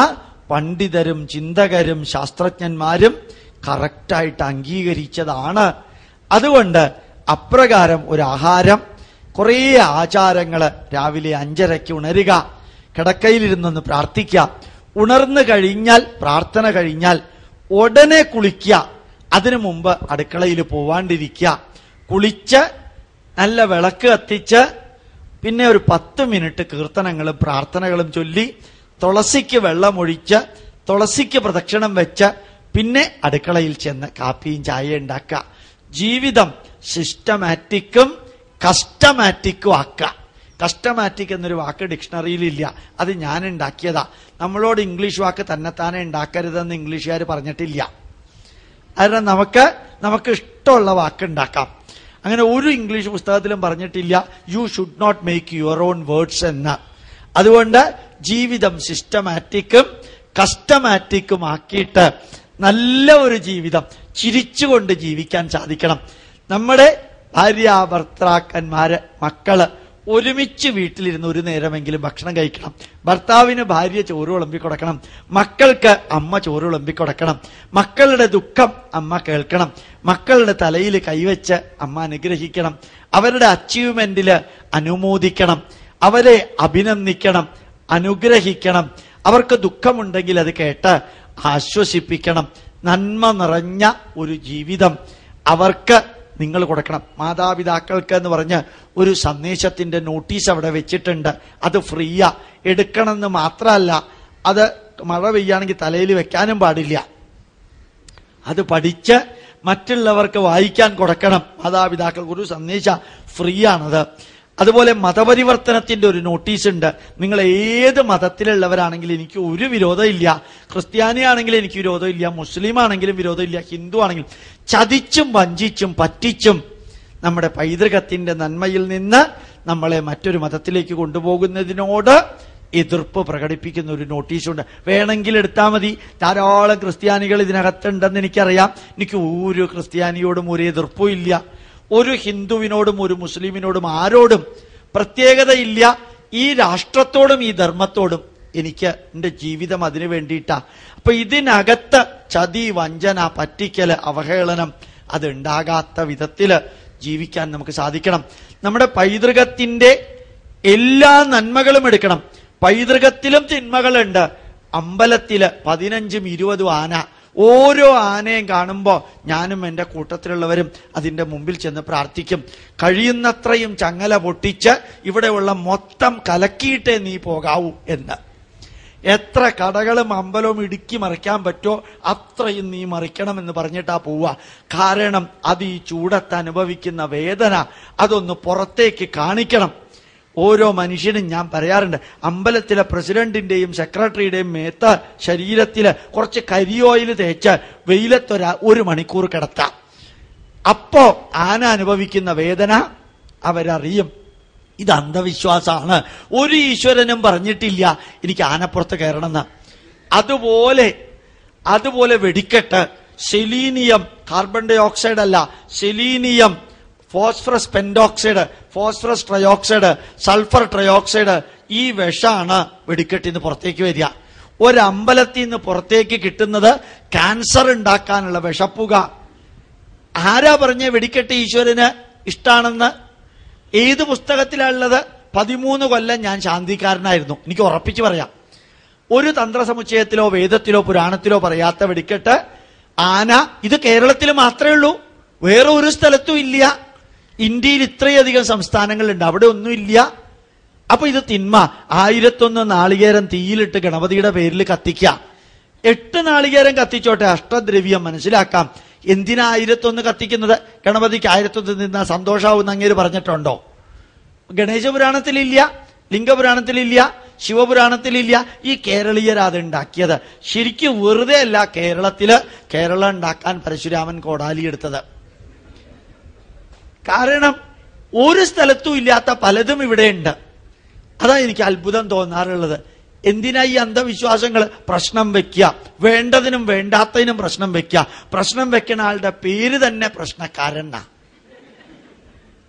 പണ്ഡിതരും ചിന്തകരും ശാസ്ത്രജ്ഞന്മാരും കറക്റ്റായിട്ട് അംഗീകരിച്ചതാണ്. അതുകൊണ്ട് അപ്രകാരം ഒരു ആഹാരം, കുറേ ആചാരങ്ങള്, രാവിലെ 5:30 ഉണരുക, കിടക്കയിലിരുന്നൊന്ന് പ്രാർത്ഥിക്കുക, ഉണർന്നു കഴിഞ്ഞാൽ പ്രാർത്ഥന കഴിഞ്ഞാൽ ഉടനെ കുളിക്കുക, അതിനു മുമ്പ് അടുക്കളയിൽ പോവാണ്ടിരിക്കുക, കുളിച്ച് നല്ല വിളക്ക് കത്തിച്ച് പിന്നെ ഒരു 10 മിനിറ്റ് കീർത്തനങ്ങളും പ്രാർത്ഥനകളും ചൊല്ലി തുളസിക്ക് വെള്ളമൊഴിച്ച് തുളസിക്ക് പ്രദക്ഷിണം വെച്ച് പിന്നെ അടുക്കളയിൽ ചെന്ന് കാപ്പിയും ചായ ഉണ്ടാക്കുക. ജീവിതം സിസ്റ്റമാറ്റിക്കും കസ്റ്റമാറ്റിക്കും ആക്കുക. കസ്റ്റമാറ്റിക് എന്നൊരു വാക്ക് ഡിക്ഷണറിയിലില്ല, അത് ഞാൻ ഉണ്ടാക്കിയതാ. നമ്മളോട് ഇംഗ്ലീഷ് വാക്ക് തന്നെത്താനെ ഉണ്ടാക്കരുതെന്ന് ഇംഗ്ലീഷുകാർ പറഞ്ഞിട്ടില്ല. കാരണം നമുക്ക് ഇഷ്ടമുള്ള വാക്ക് ഉണ്ടാക്കാം. അങ്ങനെ ഒരു ഇംഗ്ലീഷ് പുസ്തകത്തിലും പറഞ്ഞിട്ടില്ല you should not make your own words എന്ന്. അതുകൊണ്ട് ജീവിതം സിസ്റ്റമാറ്റിക്കും കസ്റ്റമാറ്റിക്കും ആക്കിയിട്ട് നല്ല ഒരു ജീവിതം ചിരിച്ചുകൊണ്ട് ജീവിക്കാൻ സാധിക്കണം. നമ്മുടെ ഭാര്യ, ഭർത്താക്കന്മാര്, മക്കള് ഒരുമിച്ച് വീട്ടിലിരുന്ന് ഒരു നേരമെങ്കിലും ഭക്ഷണം കഴിക്കണം. ഭർത്താവിന് ഭാര്യ ചോറ് വിളമ്പിക്കൊടുക്കണം, മക്കൾക്ക് അമ്മ ചോറ് വിളമ്പിക്കൊടുക്കണം, മക്കളുടെ ദുഃഖം അമ്മ കേൾക്കണം, മക്കളുടെ തലയിൽ കൈവച്ച് അമ്മ അനുഗ്രഹിക്കണം, അവരുടെ അച്ചീവ്മെന്റില് അനുമോദിക്കണം, അവരെ അഭിനന്ദിക്കണം, അനുഗ്രഹിക്കണം, അവർക്ക് ദുഃഖമുണ്ടെങ്കിൽ അത് കേട്ട് ആശ്വസിപ്പിക്കണം. നന്മ നിറഞ്ഞ ഒരു ജീവിതം അവർക്ക് നിങ്ങൾ കൊടുക്കണം. മാതാപിതാക്കൾക്ക് എന്ന് പറഞ്ഞ് ഒരു സന്ദേശത്തിന്റെ നോട്ടീസ് അവിടെ വെച്ചിട്ടുണ്ട്. അത് ഫ്രീയാ, എടുക്കണമെന്ന് മാത്രമല്ല, അത് മഴ പെയ്യാണെങ്കിൽ തലയിൽ വെക്കാനും പാടില്ല. അത് പഠിച്ച് മറ്റുള്ളവർക്ക് വായിക്കാൻ കൊടുക്കണം. മാതാപിതാക്കൾക്ക് ഒരു സന്ദേശം ഫ്രീ ആണത്. അതുപോലെ മതപരിവർത്തനത്തിന്റെ ഒരു നോട്ടീസ് ഉണ്ട്. നിങ്ങൾ ഏത് മതത്തിലുള്ളവരാണെങ്കിലും എനിക്ക് ഒരു വിരോധമില്ല. ക്രിസ്ത്യാനി ആണെങ്കിലും എനിക്ക് വിരോധമില്ല, മുസ്ലിം ആണെങ്കിലും വിരോധമില്ല, ഹിന്ദു ആണെങ്കിലും. ചതിച്ചും വഞ്ചിച്ചും പറ്റിച്ചും നമ്മുടെ പൈതൃകത്തിന്റെ നന്മയിൽ നിന്ന് നമ്മളെ മറ്റൊരു മതത്തിലേക്ക് കൊണ്ടുപോകുന്നതിനോട് എതിർപ്പ് പ്രകടിപ്പിക്കുന്ന ഒരു നോട്ടീസുണ്ട്. വേണമെങ്കിൽ എടുത്താൽ മതി. ധാരാളം ക്രിസ്ത്യാനികൾ ഇതിനകത്തുണ്ടെന്ന് എനിക്കറിയാം. എനിക്ക് ഒരു ക്രിസ്ത്യാനിയോടും ഒരു എതിർപ്പും ഇല്ല, ഒരു ഹിന്ദുവിനോടും ഒരു മുസ്ലിമിനോടും ആരോടും പ്രത്യേകതയില്ല. ഈ രാഷ്ട്രത്തോടും ഈ ധർമ്മത്തോടും എനിക്ക് എന്റെ ജീവിതം അതിനു വേണ്ടിയിട്ടാ. അപ്പൊ ഇതിനകത്ത് ചതി, വഞ്ചന, പറ്റിക്കല്, അവഹേളനം അത് ഉണ്ടാകാത്ത വിധത്തില് ജീവിക്കാൻ നമുക്ക് സാധിക്കണം. നമ്മുടെ പൈതൃകത്തിന്റെ എല്ലാ നന്മകളും എടുക്കണം. പൈതൃകത്തിലും തിന്മകളുണ്ട്. അമ്പലത്തില് 15ഉം 20ഉം ആന. ഓരോ ആനയും കാണുമ്പോ ഞാനും എന്റെ കൂട്ടത്തിലുള്ളവരും അതിന്റെ മുമ്പിൽ ചെന്ന് പ്രാർത്ഥിക്കും, കഴിയുന്നത്രയും ചങ്ങല പൊട്ടിച്ച് ഇവിടെയുള്ള മൊത്തം കലക്കിയിട്ടേ നീ പോകാവൂ എന്ന്. എത്ര കടകളും അമ്പലവും ഇടുക്കി മറിക്കാൻ പറ്റോ അത്രയും നീ മറിക്കണമെന്ന് പറഞ്ഞിട്ടാ പോവുക. കാരണം അത് ഈ ചൂടത്ത് അനുഭവിക്കുന്ന വേദന അതൊന്ന് പുറത്തേക്ക് കാണിക്കണം. ഓരോ മനുഷ്യനും ഞാൻ പറയാറുണ്ട്, അമ്പലത്തിലെ പ്രസിഡന്റിന്റെയും സെക്രട്ടറിയുടെയും മേത്ത് ശരീരത്തില് കുറച്ച് കരിയോയിൽ തേച്ച് വെയിലത്തൊരു മണിക്കൂർ കിടത്താം. അപ്പോ ആന അനുഭവിക്കുന്ന വേദന അവരറിയും. ഇത് അന്ധവിശ്വാസമാണ്. ഒരു ഈശ്വരനും പറഞ്ഞിട്ടില്ല എനിക്ക് ആനപ്പുറത്ത് കയറണമെന്ന്. അതുപോലെ വെടിക്കെട്ട്, സെലീനിയം, കാർബൺ ഡൈ ഓക്സൈഡ് അല്ല, selenium, phosphorus pentoxide, phosphorus trioxide, sulphur trioxide, ഈ വിഷമാണ് വെടിക്കെട്ടിൽ നിന്ന് പുറത്തേക്ക് വരിക. ഒരമ്പലത്തിൽ നിന്ന് പുറത്തേക്ക് കിട്ടുന്നത് ക്യാൻസർ ഉണ്ടാക്കാനുള്ള വിഷപ്പുക. ആരാ പറഞ്ഞ വെടിക്കെട്ട് ഈശ്വരന് ഇഷ്ടാണെന്ന്? ഏത് പുസ്തകത്തിലുള്ളത്? 13 കൊല്ലം ഞാൻ ശാന്തിക്കാരനായിരുന്നു. എനിക്ക് ഉറപ്പിച്ചു പറയാം, ഒരു തന്ത്രസമുച്ചയത്തിലോ വേദത്തിലോ പുരാണത്തിലോ പറയാത്ത വെടിക്കെട്ട് ആന ഇത് കേരളത്തിൽ മാത്രമേ ഉള്ളൂ, വേറെ ഒരു സ്ഥലത്തും ഇല്ല. ഇന്ത്യയിൽ ഇത്രയധികം സംസ്ഥാനങ്ങളുണ്ട്, അവിടെ ഒന്നുമില്ല. അപ്പൊ ഇത് തിന്മ. 1001 നാളികേരം തീയിലിട്ട് ഗണപതിയുടെ പേരിൽ കത്തിക്കുക. 8 നാളികേരം കത്തിച്ചോട്ടെ, അഷ്ടദ്രവ്യം മനസ്സിലാക്കാം. എന്തിനാ 1001 കത്തിക്കുന്നത്? ഗണപതിക്ക് 1001 നിന്നാ സന്തോഷാവുന്ന അങ്ങേര് പറഞ്ഞിട്ടുണ്ടോ? ഗണേശപുരാണത്തിലില്ല, ലിംഗപുരാണത്തിലില്ല, ശിവപുരാണത്തിലില്ല. ഈ കേരളീയരാ അത് ഉണ്ടാക്കിയത്. ശരിക്കും വെറുതെ അല്ല കേരളം ഉണ്ടാക്കാൻ പരശുരാമൻ കോടാലി എടുത്തത്. കാരണം ഒരു സ്ഥലത്തും ഇല്ലാത്ത പലതും ഇവിടെ ഉണ്ട്. അതാ എനിക്ക് അത്ഭുതം തോന്നാറുള്ളത്. എന്തിനാ ഈ അന്ധവിശ്വാസങ്ങൾ? പ്രശ്നം വെക്കുക, വേണ്ടതിനും വേണ്ടാത്തതിനും പ്രശ്നം വെക്കുക. പ്രശ്നം വെക്കുന്ന ആളുടെ പേര് തന്നെ പ്രശ്നക്കാരനാ.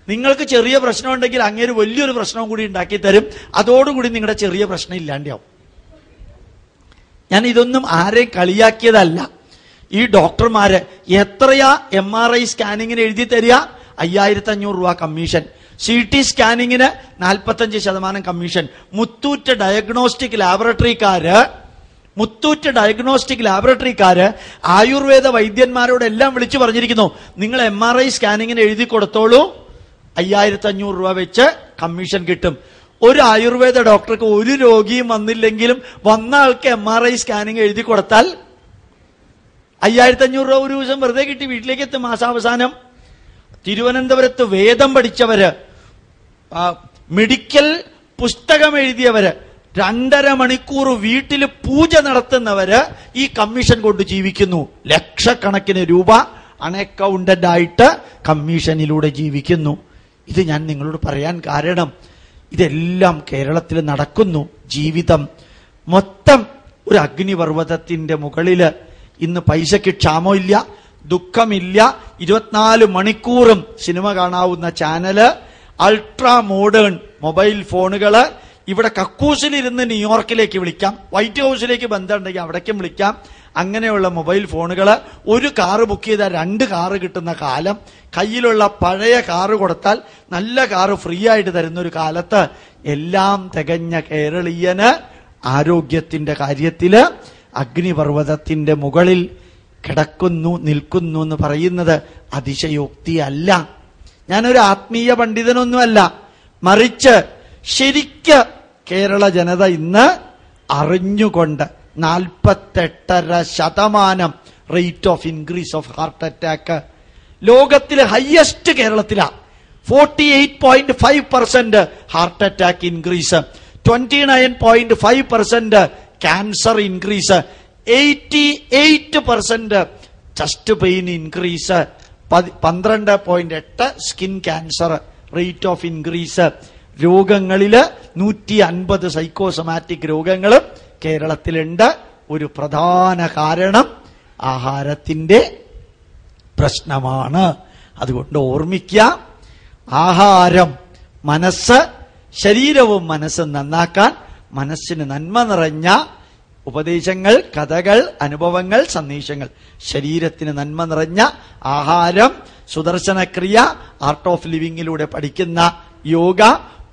നിങ്ങൾക്ക് ചെറിയ പ്രശ്നം ഉണ്ടെങ്കിൽ അങ്ങേര് വലിയൊരു പ്രശ്നവും കൂടി ഉണ്ടാക്കി തരും. അതോടുകൂടി നിങ്ങളുടെ ചെറിയ പ്രശ്നം ഇല്ലാണ്ടാവും. ഞാൻ ഇതൊന്നും ആരെയും കളിയാക്കിയതല്ല. ഈ ഡോക്ടർമാര് എത്രയാ MRI സ്കാനിങ്ങിന് എഴുതി തരിക? 5500 രൂപ കമ്മീഷൻ. CT സ്കാനിങ്ങിന് 45% കമ്മീഷൻ. മുത്തൂറ്റ് ഡയഗ്നോസ്റ്റിക് ലാബറട്ടറിക്കാര് ആയുർവേദ വൈദ്യന്മാരോടെല്ലാം വിളിച്ചു പറഞ്ഞിരിക്കുന്നു, നിങ്ങൾ MRI സ്കാനിങ്ങിന് എഴുതി കൊടുത്തോളൂ, 5500 രൂപ വെച്ച് കമ്മീഷൻ കിട്ടും. ഒരു ആയുർവേദ ഡോക്ടർക്ക് ഒരു രോഗിയും വന്നില്ലെങ്കിലും വന്ന ആൾക്ക് MRI സ്കാനിങ് എഴുതി കൊടുത്താൽ 5500 രൂപ ഒരു ദിവസം വെറുതെ കിട്ടി വീട്ടിലേക്ക് എത്തും മാസാവസാനം. തിരുവനന്തപുരത്ത് വേദം പഠിച്ചവര്, മെഡിക്കൽ പുസ്തകം എഴുതിയവര്, 2.5 മണിക്കൂർ വീട്ടിൽ പൂജ നടത്തുന്നവര് ഈ കമ്മീഷൻ കൊണ്ട് ജീവിക്കുന്നു. ലക്ഷക്കണക്കിന് രൂപ അൺഅക്കൗണ്ടഡ് ആയിട്ട് കമ്മീഷനിലൂടെ ജീവിക്കുന്നു. ഇത് ഞാൻ നിങ്ങളോട് പറയാൻ കാരണം ഇതെല്ലാം കേരളത്തിൽ നടക്കുന്നു. ജീവിതം മൊത്തം ഒരു അഗ്നിപർവ്വതത്തിന്റെ മുകളില്. ഇന്ന് പൈസയ്ക്ക് ക്ഷാമമില്ല, ദുഃഖമില്ല. 24 മണിക്കൂറും സിനിമ കാണാവുന്ന ചാനല്, അൾട്രാ മോഡേൺ മൊബൈൽ ഫോണുകള്. ഇവിടെ കക്കൂസിലിരുന്ന് ന്യൂയോർക്കിലേക്ക് വിളിക്കാം, വൈറ്റ് ഹൗസിലേക്ക് ബന്ധമുണ്ടെങ്കിൽ അവിടേക്കും വിളിക്കാം. അങ്ങനെയുള്ള മൊബൈൽ ഫോണുകള്. ഒരു കാറ് ബുക്ക് ചെയ്താൽ 2 കാറ് കിട്ടുന്ന കാലം. കയ്യിലുള്ള പഴയ കാറ് കൊടുത്താൽ നല്ല കാറ് ഫ്രീ ആയിട്ട് തരുന്നൊരു കാലത്ത് എല്ലാം തികഞ്ഞ കേരളീയന് ആരോഗ്യത്തിന്റെ കാര്യത്തില് അഗ്നിപർവ്വതത്തിന്റെ മുകളിൽ നിൽക്കുന്നു എന്ന് പറയുന്നത് അതിശയോക്തിയല്ല. ഞാനൊരു ആത്മീയ പണ്ഡിതനൊന്നുമല്ല, മറിച്ച് ശരിക്ക് കേരള ജനത ഇന്ന് അറിഞ്ഞുകൊണ്ട് 48.5% rate of increase of heart attack ലോകത്തിലെ ഹയസ്റ്റ് കേരളത്തിലാ. 48.5% heart attack increase, 29.5% cancer increase, 88% chest pain increase, 12.8 skin cancer rate of increase. രോഗങ്ങളില് 150 സൈക്കോസൊമാറ്റിക് രോഗങ്ങളും കേരളത്തിലുണ്ട്. ഒരു പ്രധാന കാരണം ആഹാരത്തിന്റെ പ്രശ്നമാണ്. അതുകൊണ്ട് ഓർമ്മിക്കുക, ആഹാരം ശരീരവും മനസ്സും നന്നാക്കാൻ മനസ്സിന് നന്മ നിറഞ്ഞ ഉപദേശങ്ങൾ, കഥകൾ, അനുഭവങ്ങൾ, സന്ദേശങ്ങൾ. ശരീരത്തിന് നന്മ നിറഞ്ഞ ആഹാരം, സുദർശനക്രിയ, ആർട്ട് ഓഫ് ലിവിങ്ങിലൂടെ പഠിക്കുന്ന യോഗ,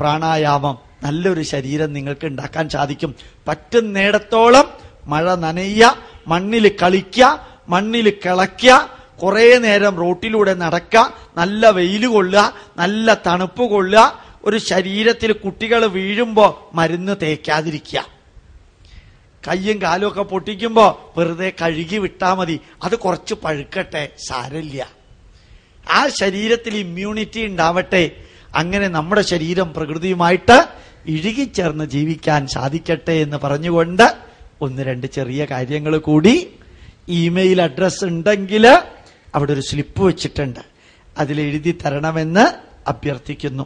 പ്രാണായാമം. നല്ലൊരു ശരീരം നിങ്ങൾക്ക് ഉണ്ടാക്കാൻ സാധിക്കും. പറ്റുന്നിടത്തോളം മഴ നനയ്യ, മണ്ണിൽ കളിക്കുക, മണ്ണിൽ കിളയ്ക്കുക, കുറെ നേരം റോട്ടിലൂടെ നടക്കുക, നല്ല വെയിൽ കൊള്ളുക, നല്ല തണുപ്പ് കൊള്ളുക. ഒരു ശരീരത്തിൽ കുട്ടികൾ വീഴുമ്പോ മരുന്ന് തേക്കാതിരിക്കുക. കയ്യും കാലും ഒക്കെ പൊട്ടിക്കുമ്പോ വെറുതെ കഴുകി വിട്ടാ മതി, അത് കുറച്ച് പഴുക്കട്ടെ, സാരമില്ല. ആ ശരീരത്തിൽ ഇമ്മ്യൂണിറ്റി ഉണ്ടാവട്ടെ. അങ്ങനെ നമ്മുടെ ശരീരം പ്രകൃതിയുമായിട്ട് ഇഴുകിച്ചേർന്ന് ജീവിക്കാൻ സാധിക്കട്ടെ എന്ന് പറഞ്ഞുകൊണ്ട് 1-2 ചെറിയ കാര്യങ്ങൾ കൂടി. ഇമെയിൽ അഡ്രസ് ഉണ്ടെങ്കിൽ അവിടെ ഒരു സ്ലിപ്പ് വെച്ചിട്ടുണ്ട്, അതിലെഴുതി തരണമെന്ന് അഭ്യർത്ഥിക്കുന്നു.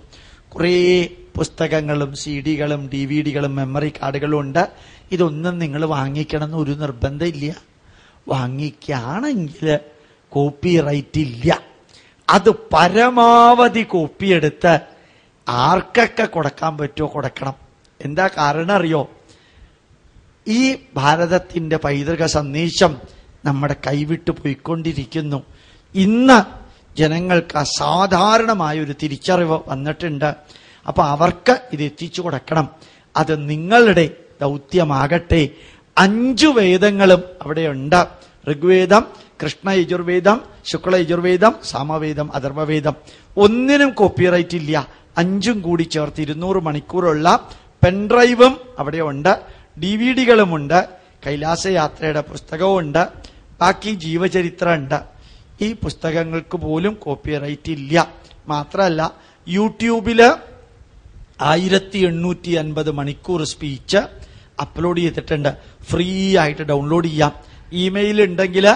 കുറേ പുസ്തകങ്ങളും CD-കളും DVD-കളും മെമ്മറി കാർഡുകളും ഉണ്ട്. ഇതൊന്നും നിങ്ങൾ വാങ്ങിക്കണമെന്ന് ഒരു നിർബന്ധമില്ല. വാങ്ങിക്കുകയാണെങ്കിൽ കോപ്പി റൈറ്റ് ഇല്ല. അത് പരമാവധി കോപ്പിയെടുത്ത് ആർക്കൊക്കെ കൊടുക്കാൻ പറ്റുമോ കൊടുക്കണം. എന്താ കാരണം അറിയോ? ഈ ഭാരതത്തിന്റെ പൈതൃക സന്ദേശം നമ്മുടെ കൈവിട്ടു പോയിക്കൊണ്ടിരിക്കുന്നു. ഇന്ന് ജനങ്ങൾക്ക് അസാധാരണമായൊരു തിരിച്ചറിവ് വന്നിട്ടുണ്ട്. അപ്പൊ അവർക്ക് ഇത് എത്തിച്ചു കൊടുക്കണം. അത് നിങ്ങളുടെ ദൗത്യമാകട്ടെ. 5 വേദങ്ങളും അവിടെയുണ്ട്. ഋഗ്വേദം, കൃഷ്ണ യജുർവേദം, ശുക്ല യജുർവേദം, സാമവേദം, അഥർവവേദം. ഒന്നിനും കോപ്പിറൈറ്റ് ഇല്ല. 5ഉം കൂടി ചേർത്ത് 200 മണിക്കൂറുള്ള പെൻഡ്രൈവും അവിടെ ഉണ്ട്. DVD-കളുമുണ്ട്. കൈലാസയാത്രയുടെ പുസ്തകവും ബാക്കി ജീവചരിത്രം ഉണ്ട്. ഈ പുസ്തകങ്ങൾക്ക് പോലും കോപ്പിറൈറ്റ് ഇല്ല. മാത്രമല്ല യൂട്യൂബില് 1850 മണിക്കൂർ സ്പീച്ച് അപ്ലോഡ് ചെയ്തിട്ടുണ്ട്. ഫ്രീ ആയിട്ട് ഡൗൺലോഡ് ചെയ്യാം. ഇമെയിൽ ഉണ്ടെങ്കിൽ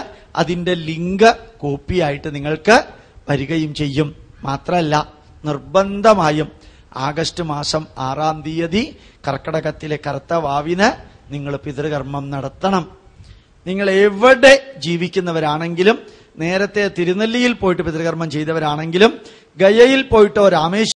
അതിന്റെ ലിങ്ക് കോപ്പി ആയിട്ട് നിങ്ങൾക്ക് വരികയും ചെയ്യും. മാത്രമല്ല നിർബന്ധമായും ആഗസ്റ്റ് മാസം 6-ാം തീയതി കർക്കടകത്തിലെ കറുത്ത വാവിന് നിങ്ങൾ പിതൃകർമ്മം നടത്തണം. നിങ്ങൾ എവിടെ ജീവിക്കുന്നവരാണെങ്കിലും, നേരത്തെ തിരുനെല്ലിയിൽ പോയിട്ട് പിതൃകർമ്മം ചെയ്തവരാണെങ്കിലും, ഗയയിൽ പോയിട്ടോ രാമേശ്വരം